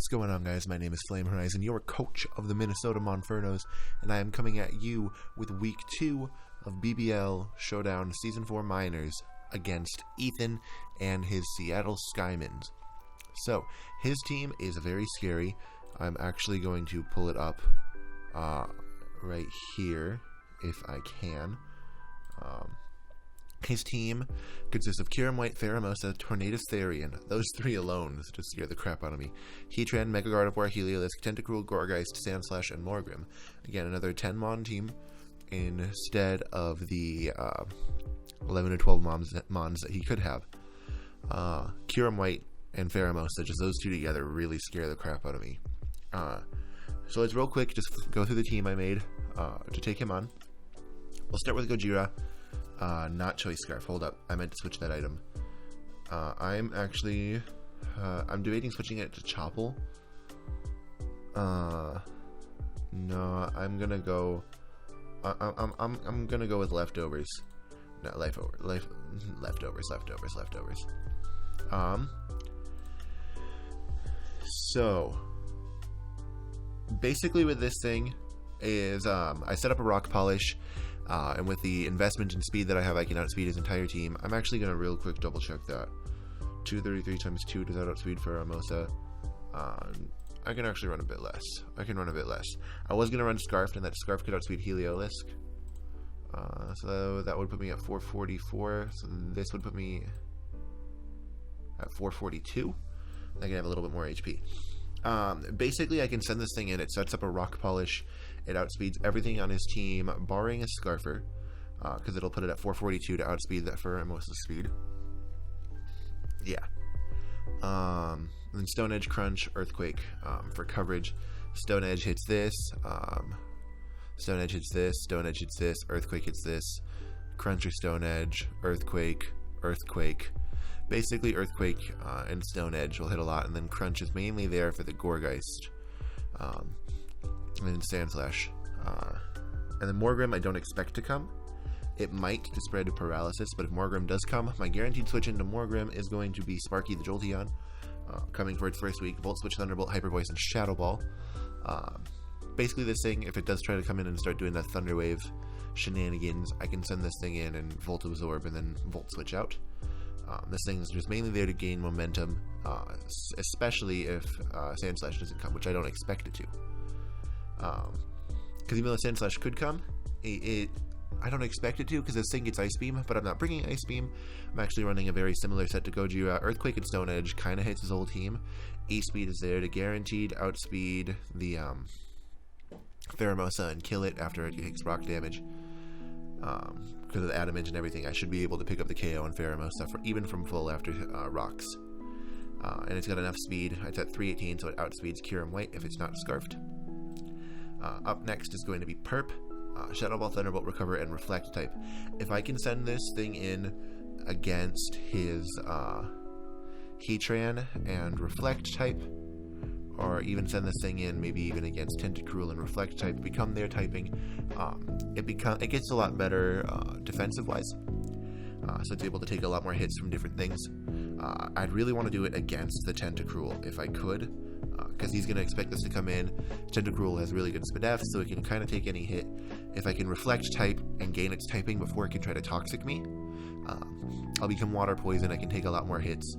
What's going on, guys? My name is FlameHorizon, your coach of the Minnesota Monfernos, and I am coming at you with Week 2 of BBL Showdown Season 4 Minors against Ethan and his Seattle Skymans. So, his team is very scary. I'm actually going to pull it up right here, if I can. His team consists of Kiram White, Theramosa, Tornadus Therian. Those three alone just scare the crap out of me. Heatran, Mega Gardevoir, Heliolisk, Tentacruel, Gourgeist, Sandslash, and Morgrem. Again, another 10-mon team instead of the 11 or 12 mons that he could have. Kiram White and Theramosa, just those two together, really scare the crap out of me. So let's real quick just go through the team I made to take him on. We'll start with Gojira. Not Choice Scarf. Hold up. I meant to switch that item. I'm actually... I'm debating switching it to Choppel. No, I'm gonna go... I'm gonna go with Leftovers. Not Leftovers. So... basically with this thing is... I set up a Rock Polish... and with the investment in speed that I have, I can outspeed his entire team. I'm actually going to real quick double check that. 233 times 2, does that outspeed Theramosa? I can actually run a bit less. I was going to run Scarfed, and that Scarf could outspeed Heliolisk. So that would put me at 444. So this would put me at 442. I can have a little bit more HP. Basically, I can send this thing in. It sets up a Rock Polish. It outspeeds everything on his team, barring a Scarfer, because it'll put it at 442 to outspeed that Theramosa's speed. Yeah. Then Stone Edge, Crunch, Earthquake for coverage. Stone Edge hits this. Stone Edge hits this. Stone Edge hits this. Earthquake hits this. Crunch or Stone Edge. Earthquake. Earthquake. Basically, Earthquake and Stone Edge will hit a lot, and then Crunch is mainly there for the Gourgeist. And then Sandslash. And then Morgrem I don't expect to come. It might to spread paralysis, but if Morgrem does come, my guaranteed switch into Morgrem is going to be Sparky the Jolteon, coming for its first week. Volt Switch, Thunderbolt, Hyper Voice, and Shadow Ball. Basically this thing, if it does try to come in and start doing that Thunder Wave shenanigans, I can send this thing in and Volt Absorb and then Volt Switch out. This thing is just mainly there to gain momentum, especially if Sandslash doesn't come, which I don't expect it to. Because even though Sandslash could come, I don't expect it to, because this thing gets Ice Beam, but I'm not bringing Ice Beam. I'm actually running a very similar set to Gojira. Earthquake and Stone Edge kind of hits his whole team. E-Speed is there to guaranteed outspeed the Theramosa and kill it after it takes rock damage. Because of the Adamage and everything, I should be able to pick up the KO on Theramosa even from full after rocks. And it's got enough speed. It's at 318, so it outspeeds Kiram White if it's not Scarfed. Up next is going to be Perp, Shadow Ball, Thunderbolt, Recover, and Reflect type. If I can send this thing in against his Heatran and Reflect type, or even send this thing in maybe even against Tentacruel and Reflect type, become their typing, it gets a lot better defensive-wise. So it's able to take a lot more hits from different things. I'd really want to do it against the Tentacruel if I could, because he's going to expect this to come in. Tentacruel has really good Spadef, so it can kind of take any hit. If I can Reflect type and gain its typing before it can try to Toxic me, I'll become Water Poison. I can take a lot more hits,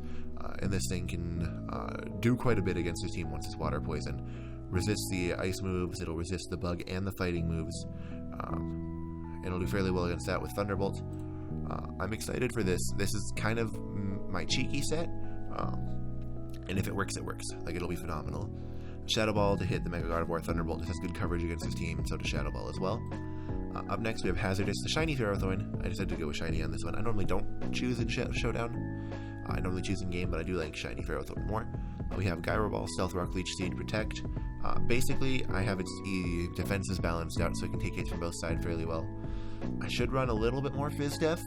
and this thing can do quite a bit against his team once it's Water Poison. Resists the Ice moves, it'll resist the Bug and the Fighting moves. It'll do fairly well against that with Thunderbolt. I'm excited for this. This is kind of my cheeky set. And if it works, it works. Like, it'll be phenomenal. Shadow Ball to hit the Mega Gardevoir. Thunderbolt just has good coverage against his team, so does Shadow Ball as well. Up next, we have Hazardous, the Shiny Ferrothorn. I decided to go with Shiny on this one. I normally don't choose in Showdown. I normally choose in game, but I do like Shiny Ferrothorn more. We have Gyro Ball, Stealth Rock, Leech Seed, Protect. Basically, I have its defenses balanced out, so it can take hits from both sides fairly well. I should run a little bit more Fizz Def.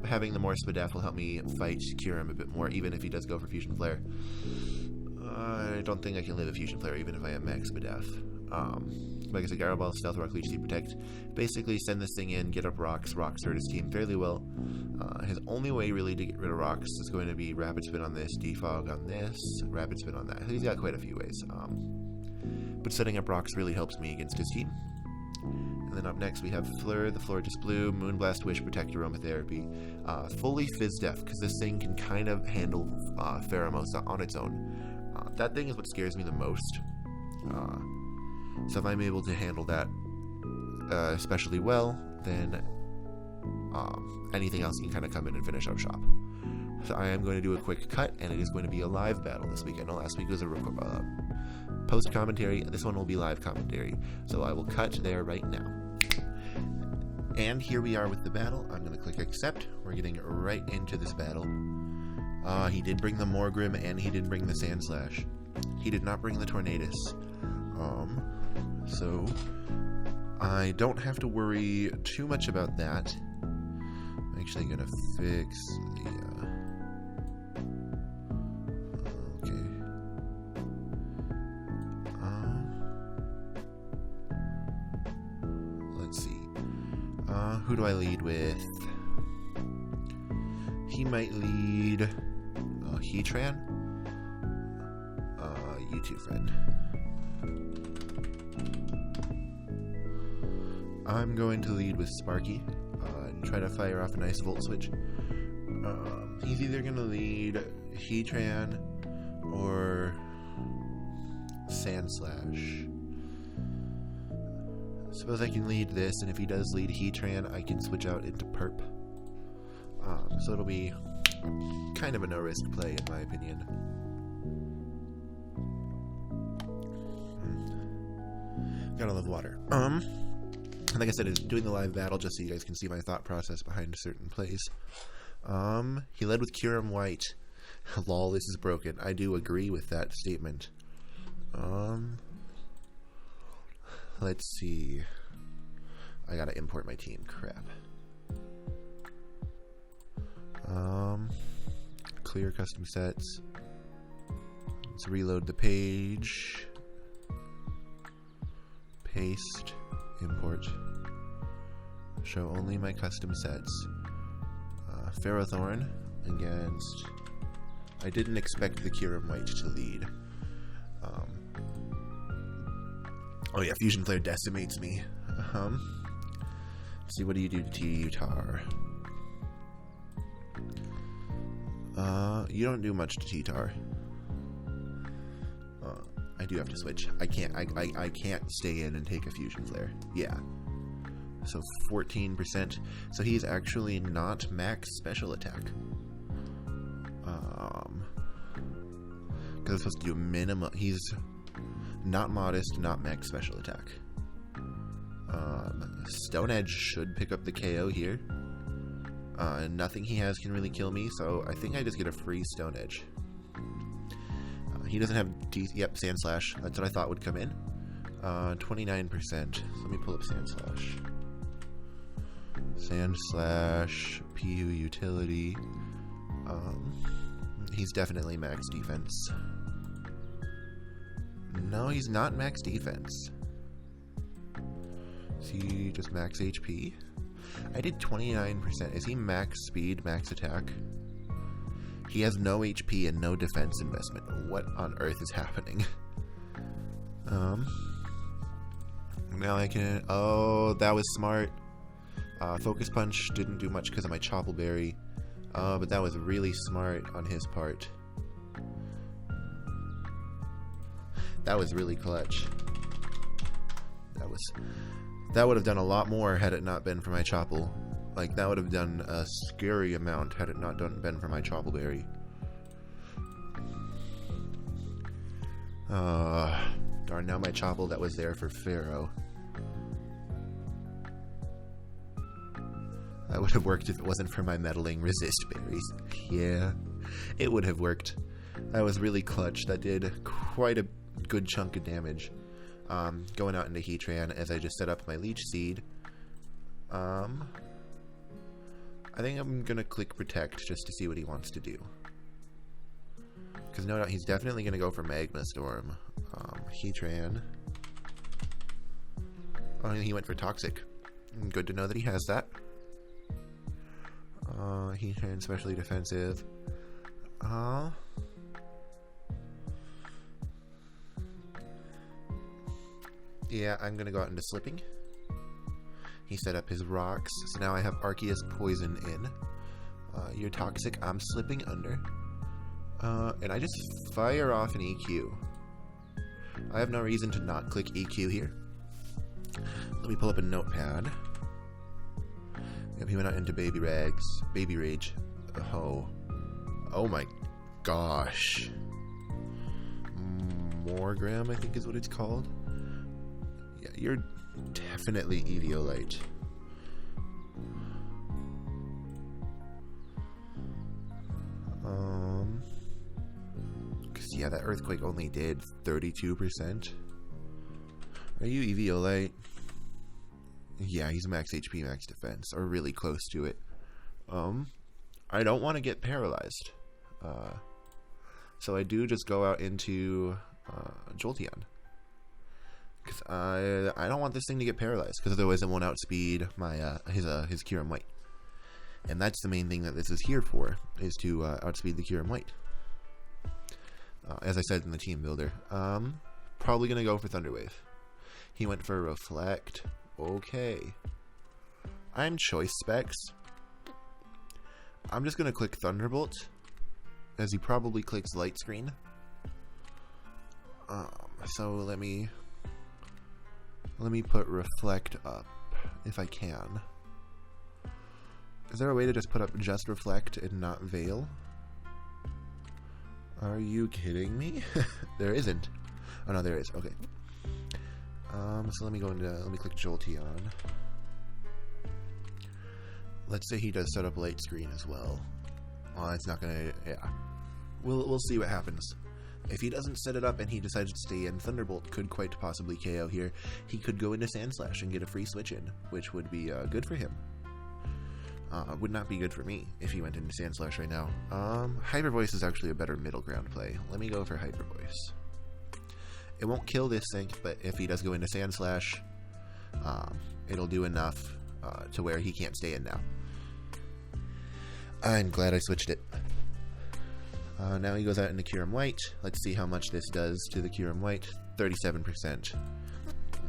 Having the more Spadef will help me fight Kiram a bit more, even if he does go for Fusion Flare. I don't think I can live a Fusion Flare, even if I have max Spadef. Like I said, Gyro Ball, Stealth Rock, Leech Seed, Protect. Basically, send this thing in, get up rocks. Rocks hurt his team fairly well. His only way really to get rid of rocks is going to be Rapid Spin on this, Defog on this, Rapid Spin on that. He's got quite a few ways. But setting up rocks really helps me against his team. And then up next we have Fleur, the Florges Blue, Moonblast, Wish, Protect, Aromatherapy. Fully Fizz Def, because this thing can kind of handle Pheromosa on its own. That thing is what scares me the most. So if I'm able to handle that especially well, then anything else can kind of come in and finish up shop. So I am going to do a quick cut, and it is going to be a live battle this week. I know last week was a post commentary. This one will be live commentary. So I will cut there right now. And here we are with the battle. I'm going to click accept. We're getting right into this battle. He did bring the Morgrim, and he did bring the Sandslash. He did not bring the Tornadus. So I don't have to worry too much about that. I'm actually going to fix the... okay. Let's see. Who do I lead with? He might lead Heatran. You too, friend. I'm going to lead with Sparky and try to fire off a nice Volt Switch. He's either going to lead Heatran or Sandslash. Suppose I can lead this, and if he does lead Heatran, I can switch out into Perp. So it'll be kind of a no-risk play, in my opinion. Gotta love water. Like I said, it's doing the live battle just so you guys can see my thought process behind certain plays. He led with Kyurem White. Lol, this is broken. I do agree with that statement. Let's see. I gotta import my team. Crap. Clear custom sets. Let's reload the page. Paste. Import. Show only my custom sets. Ferrothorn against... I didn't expect the Kyurem White to lead. Oh yeah, Fusion Flare decimates me. Let's see, what do you do to T-Tar? You don't do much to T-Tar. I do have to switch. I can't stay in and take a Fusion Flare. Yeah. So 14%. So he's actually not max special attack. Because I'm supposed to do a minimum. He's not modest, not max special attack. Stone Edge should pick up the KO here. Nothing he has can really kill me, so I think I just get a free Stone Edge. He doesn't have yep, Sandslash. That's what I thought would come in. 29%. So let me pull up Sandslash. Sandslash, PU utility. He's definitely max defense. No, he's not max defense. Is he just max HP? I did 29%. Is he max speed, max attack? He has no HP and no defense investment. What on earth is happening? Now I can... Oh, that was smart. Focus Punch didn't do much because of my Choppleberry. But that was really smart on his part. That was really clutch. That would have done a lot more had it not been for my Chopple. Like, that would have done a scary amount had it not been for my Choppleberry. Darn, now my Chopple that was there for Pharaoh. That would have worked if it wasn't for my meddling resist berries. Yeah, it would have worked. That was really clutch. That did quite a good chunk of damage. Going out into Heatran as I just set up my Leech Seed. I think I'm gonna click Protect just to see what he wants to do. Because no doubt he's definitely gonna go for Magma Storm. Heatran. Oh, he went for Toxic. Good to know that he has that. He turned specially defensive. Yeah, I'm gonna go out into Slipping. He set up his rocks, so now I have Arceus Poison in. You're Toxic, I'm Slipping under. And I just fire off an EQ. I have no reason to not click EQ here. Let me pull up a notepad. Yep, he went out into Baby Rage. Oh my gosh. Morgram, I think is what it's called. Yeah, you're definitely Eviolite. Cause yeah, that Earthquake only did 32%. Are you Eviolite? Yeah, he's max HP, max defense, or really close to it. I don't want to get paralyzed. So I do just go out into Jolteon. Because I don't want this thing to get paralyzed, because otherwise it won't outspeed my his Kyurem White. And that's the main thing that this is here for, is to outspeed the Kyurem White. As I said in the team builder. Probably going to go for Thunder Wave. He went for Reflect. Okay. I'm Choice Specs. I'm just going to click Thunderbolt, as he probably clicks Light Screen. So let me put Reflect up, if I can. Is there a way to just put up just Reflect and not Veil? Are you kidding me? There isn't. Oh no, there is. Okay. So let me click Jolteon. Let's say he does set up Light Screen as well. Oh, it's not gonna. Yeah. We'll see what happens. If he doesn't set it up and he decides to stay in, Thunderbolt could quite possibly KO here. He could go into Sandslash and get a free switch in, which would be good for him. Would not be good for me if he went into Sandslash right now. Hyper Voice is actually a better middle ground play. Let me go for Hyper Voice. It won't kill this thing, but if he does go into Sandslash, it'll do enough to where he can't stay in now. I'm glad I switched it. Now he goes out into Kyurem White. Let's see how much this does to the Kyurem White. 37%.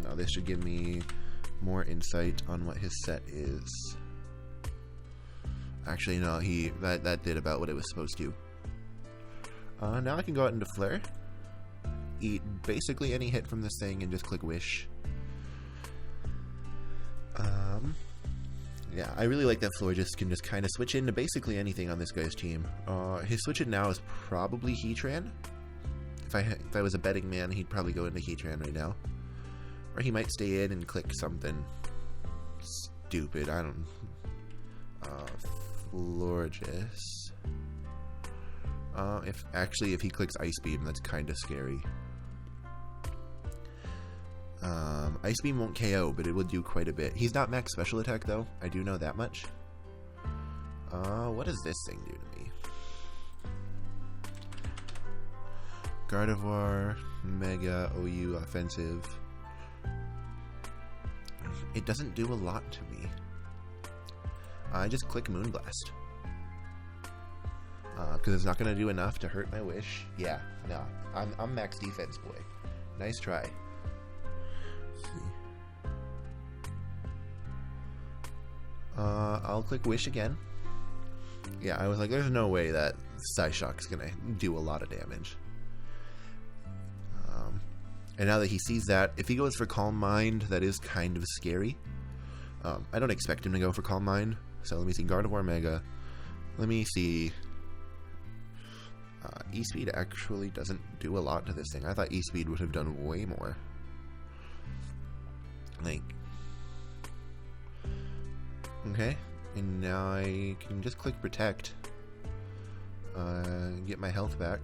Now this should give me more insight on what his set is. Actually, no, that did about what it was supposed to. Now I can go out into Flare. Eat basically any hit from this thing and just click Wish. Yeah, I really like that Florges can just kind of switch into basically anything on this guy's team. His switch in now is probably Heatran. If I was a betting man, he'd probably go into Heatran right now. Or he might stay in and click something stupid. I don't... Florges. If he clicks Ice Beam, that's kind of scary. Ice Beam won't KO, but it will do quite a bit. He's not max special attack, though. I do know that much. What does this thing do to me? Gardevoir, Mega, OU, offensive. It doesn't do a lot to me. I just click Moonblast. Because it's not going to do enough to hurt my Wish. Yeah, no. I'm max defense, boy. Nice try. I'll click Wish again. Yeah, I was like, there's no way that Psyshock's gonna do a lot of damage. And now that he sees that, if he goes for Calm Mind, that is kind of scary. I don't expect him to go for Calm Mind. So let me see, Gardevoir Mega. Let me see. E-Speed actually doesn't do a lot to this thing. I thought E-Speed would have done way more. Like... Okay, and now I can just click Protect. Get my health back.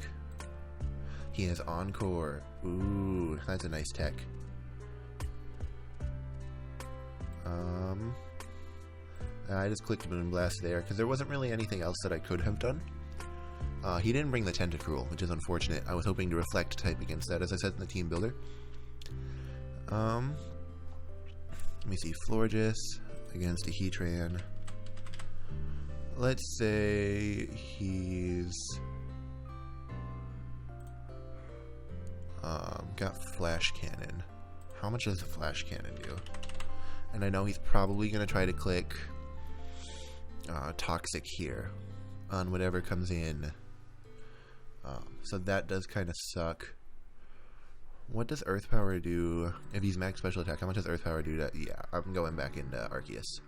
He has Encore. Ooh, that's a nice tech. I just clicked Moonblast there, because there wasn't really anything else that I could have done. He didn't bring the Tentacruel, which is unfortunate. I was hoping to Reflect type against that, as I said in the team builder. Let me see. Florges against a Heatran. Let's say he's got Flash Cannon. How much does the Flash Cannon do? And I know he's probably going to try to click Toxic here on whatever comes in. So that does kind of suck. What does Earth Power do if he's max special attack? How much does Earth Power do to... Yeah, I'm going back into Arceus.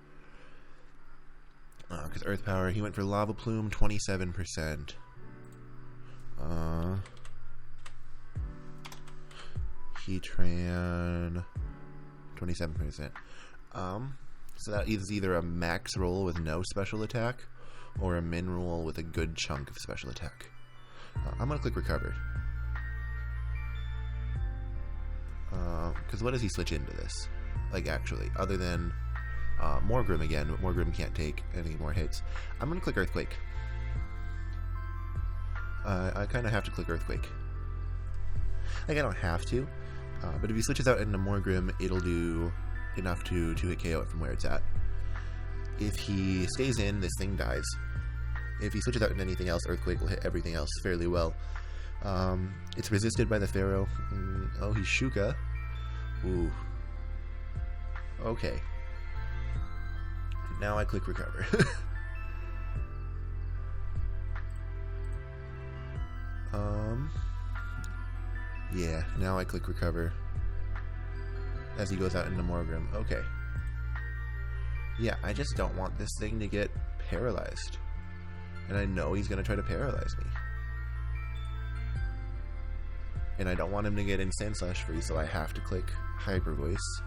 Because Earth Power, he went for Lava Plume, 27%. Heatran, 27%. So that is either a max roll with no special attack, or a min roll with a good chunk of special attack. I'm going to click Recover. Because what does he switch into this? Like, actually, other than Morgrim again, but Morgrim can't take any more hits. I'm going to click Earthquake. I kind of have to click Earthquake. Like, I don't have to, but if he switches out into Morgrim, it'll do enough to hit KO it from where it's at. If he stays in, this thing dies. If he switches out into anything else, Earthquake will hit everything else fairly well. It's resisted by the Pharaoh. Oh, he's Shuka. Ooh. Okay. Now I click Recover. Yeah, now I click Recover. As he goes out into Morgrim. Okay. Yeah, I just don't want this thing to get paralyzed. And I know he's going to try to paralyze me. And I don't want him to get in Sand Slash free, so I have to click Hyper Voice.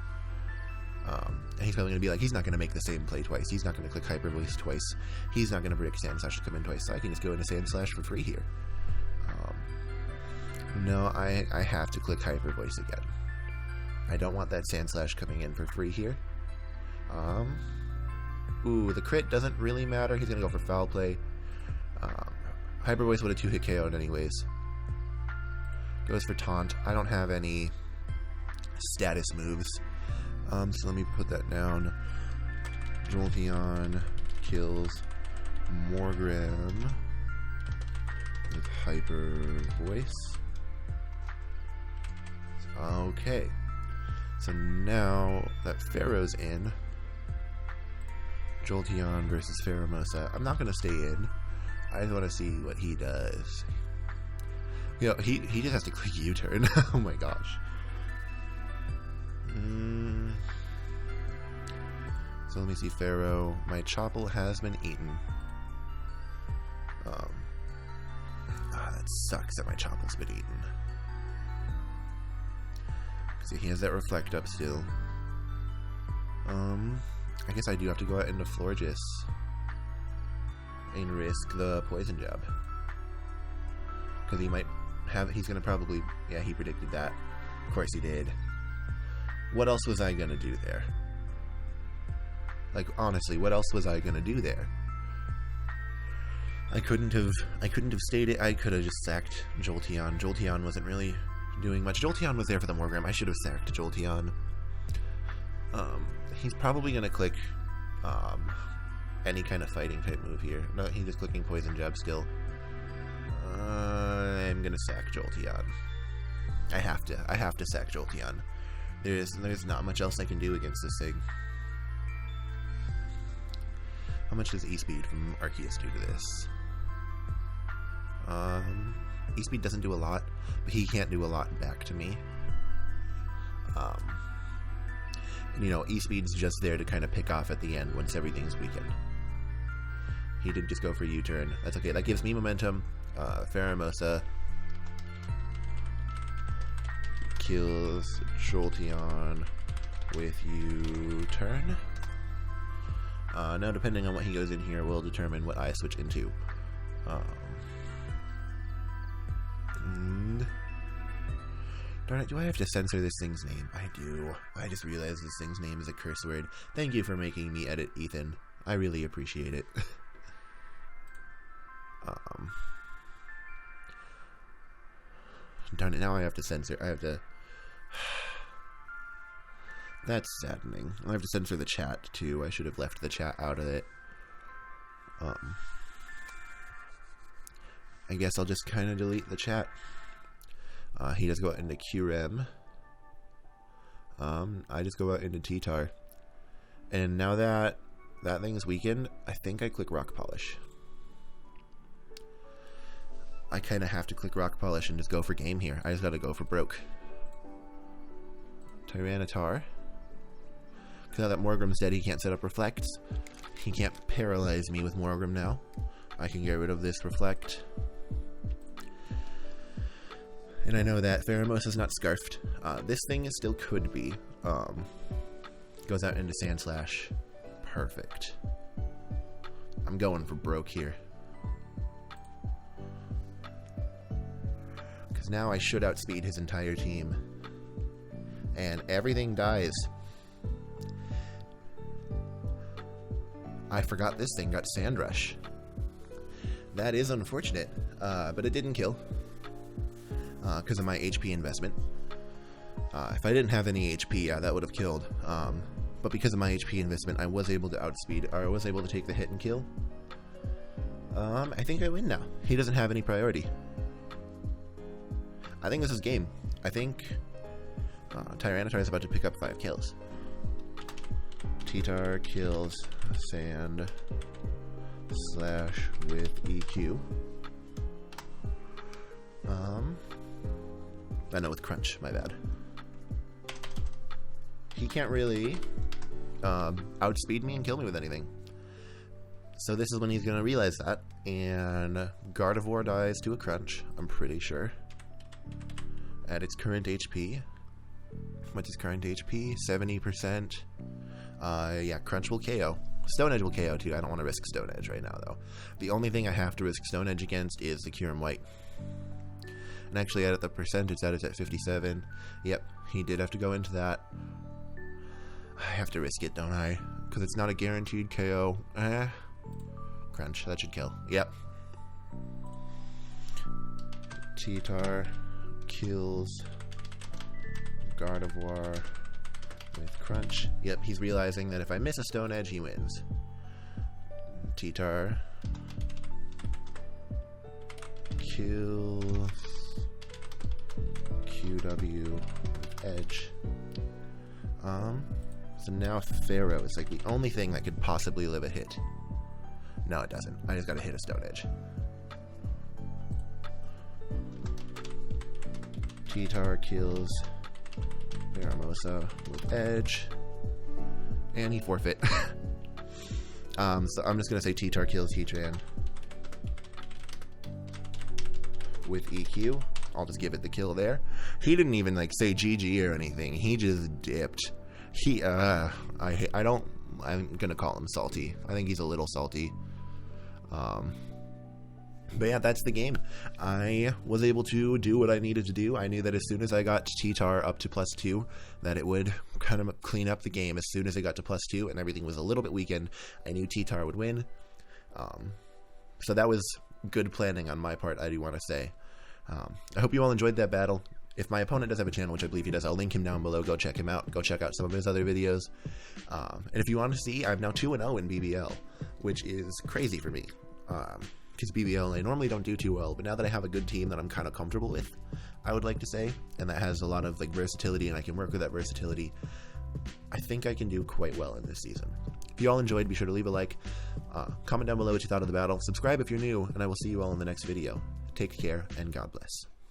And he's probably going to be like, he's not going to make the same play twice. He's not going to click Hyper Voice twice. He's not going to predict Sand Slash to come in twice, so I can just go into Sand Slash for free here. No, I have to click Hyper Voice again. I don't want that Sand Slash coming in for free here. Ooh, the crit doesn't really matter. He's going to go for Foul Play. Hyper Voice would have 2-hit KO'd anyways. Goes for Taunt. I don't have any status moves. So let me put that down. Jolteon kills Morgrim with Hyper Voice. Okay. So now that Pharaoh's in, Jolteon versus Pheromosa. I'm not going to stay in. I just want to see what he does. You know, he just has to click U-turn. Oh my gosh. So let me see, Pharaoh. My Chople has been eaten. That sucks that my Chople's been eaten. See, he has that Reflect up still. I guess I do have to go out into Florges and risk the Poison Jab. Because he might have, he's going to probably, yeah, he predicted that. Of course he did. What else was I going to do there? Like, honestly, what else was I going to do there? I couldn't have stayed it. I could have just sacked Jolteon. Jolteon wasn't really doing much. Jolteon was there for the Morgrim. I should have sacked Jolteon. He's probably going to click any kind of fighting type move here. No, he's just clicking Poison Jab still. I'm going to sack Jolteon. I have to sack Jolteon. There's not much else I can do against this thing. How much does E-Speed from Arceus do to this? E-Speed doesn't do a lot, but he can't do a lot back to me. And, you know, E-Speed's just there to kind of pick off at the end once everything's weakened. He did just go for U-turn. That's okay. That gives me momentum. Pheromosa kills Jolteon with U-turn. Now, depending on what he goes in here, will determine what I switch into. Darn it, do I have to censor this thing's name? I do. I just realized this thing's name is a curse word. Thank you for making me edit, Ethan. I really appreciate it. Darn it, now I have to censor. I have to... That's saddening. I have to censor the chat, too. I should have left the chat out of it. I guess I'll just kind of delete the chat. He does go out into QREM. I just go out into T-Tar. And now that that thing is weakened, I think I click Rock Polish. I kind of have to click Rock Polish and just go for game here. I just gotta go for broke. Tyranitar. Because now that Morgrim's dead, he can't set up Reflects. He can't paralyze me with Morgrim now. I can get rid of this Reflect. And I know that Pheromos is not Scarfed. This thing still could be. Goes out into Sandslash. Perfect. I'm going for broke here. Because now I should outspeed his entire team. And everything dies. I forgot this thing got Sand Rush. That is unfortunate, but it didn't kill. Because of my HP investment. If I didn't have any HP, yeah, that would have killed. But because of my HP investment, I was able to outspeed, or I was able to take the hit and kill. I think I win now. He doesn't have any priority. I think this is game. I think Tyranitar is about to pick up 5 kills. T-Tar kills Sand Slash with EQ. I know, with Crunch, my bad. He can't really outspeed me and kill me with anything. So this is when he's going to realize that. And Gardevoir dies to a Crunch, I'm pretty sure. At its current HP. What's its current HP? 70%. Yeah, Crunch will KO. Stone Edge will KO too. I don't want to risk Stone Edge right now, though. The only thing I have to risk Stone Edge against is the Kyurem White. And actually, at the percentage, that is at 57. Yep, he did have to go into that. I have to risk it, don't I? Because it's not a guaranteed KO. Crunch, that should kill. Yep. T-Tar kills Gardevoir with Crunch. Yep, he's realizing that if I miss a Stone Edge, he wins. T-Tar kills QW with Edge. So now Pharaoh is like the only thing that could possibly live a hit. No, it doesn't. I just gotta hit a Stone Edge. T-Tar kills Veramosa with Edge. And he forfeit. So I'm just gonna say T-Tar kills Heatran with EQ. I'll just give it the kill there. He didn't even like say GG or anything. He just dipped. I'm gonna call him salty. I think he's a little salty. But yeah, that's the game. I was able to do what I needed to do. I knew that as soon as I got T-Tar up to +2, that it would kind of clean up the game. As soon as it got to +2 and everything was a little bit weakened, I knew T-Tar would win. So that was good planning on my part, I do want to say. I hope you all enjoyed that battle. If my opponent does have a channel, which I believe he does, I'll link him down below. Go check him out. Go check out some of his other videos. And if you want to see, I'm now 2-0 in BBL, which is crazy for me. Because BBL, I normally don't do too well, but now that I have a good team that I'm kind of comfortable with, I would like to say, and that has a lot of like versatility, and I can work with that versatility, I think I can do quite well in this season. If you all enjoyed, be sure to leave a like, comment down below what you thought of the battle, subscribe if you're new, and I will see you all in the next video. Take care, and God bless.